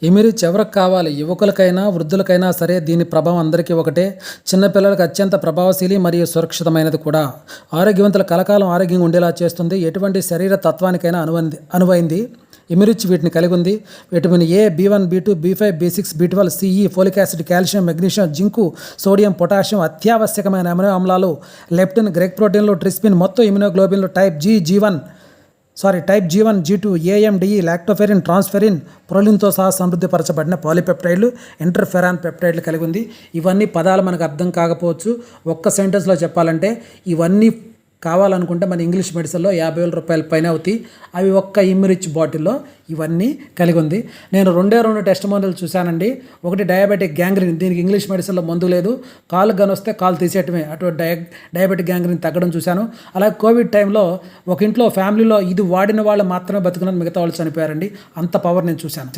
ఇమిరిచ్ ఎవరికి కావాలి? యువకులకైనా, వృద్ధులకైనా సరే దీని ప్రభావం అందరికీ ఒకటే. చిన్నపిల్లలకు అత్యంత ప్రభావశీలి మరియు సురక్షితమైనది కూడా. ఆరోగ్యవంతుల కలకాలం ఆరోగ్యంగా ఉండేలా చేస్తుంది. ఎటువంటి శరీర తత్వానికైనా అనువైంది. ఇమిరిచ్ వీటిని కలిగి ఉంది. Vitamin A, B1, B2, B5, B6, B12, CE, folic acid, calcium, magnesium, zinc, sodium, potassium, అత్యావశ్యకమైన అమినో ఆమ్లాలు, లెప్టిన్, గ్రెక్ ప్రోటీన్లు, ట్రిస్పిన్, మొత్తం ఇమ్యునోగ్లోబిన్లు, type G1, G2, AMDE, lactoferrin, transferrin, ప్రొలిన్తో సహా సమృద్ధిపరచబడిన పాలిపెప్టైడ్లు, ఇంటర్ఫెరాన్ పెప్టైడ్లు కలిగి ఉంది. ఇవన్నీ పదాలు మనకు అర్థం కాకపోవచ్చు. ఒక్క సెంటెన్స్లో చెప్పాలంటే ఇవన్నీ కావాలనుకుంటే మన ఇంగ్లీష్ మెడిసిన్లో 50,000 రూపాయల పైన అవుతాయి. అవి ఒక్క ఇమ్రిచ్ బాటిల్లో ఇవన్నీ కలిగి ఉంది. నేను 2 టెస్టిమోనియల్ చూశానండి. ఒకటి డయాబెటిక్ గ్యాంగ్రీన్, దీనికి ఇంగ్లీష్ మెడిసిన్లో మందు లేదు, కాలు గనొస్తే కాలు తీసేయటమే, అటువంటి డయాబెటిక్ గ్యాంగ్రీన్ తగ్గడం చూశాను. అలాగే కోవిడ్ టైంలో ఒక ఇంట్లో ఫ్యామిలీలో ఇది వాడిన వాళ్ళు మాత్రమే బతుకున్నారు, మిగతా వాళ్ళు చనిపోయారండి. అంత పవర్ నేను చూశాను.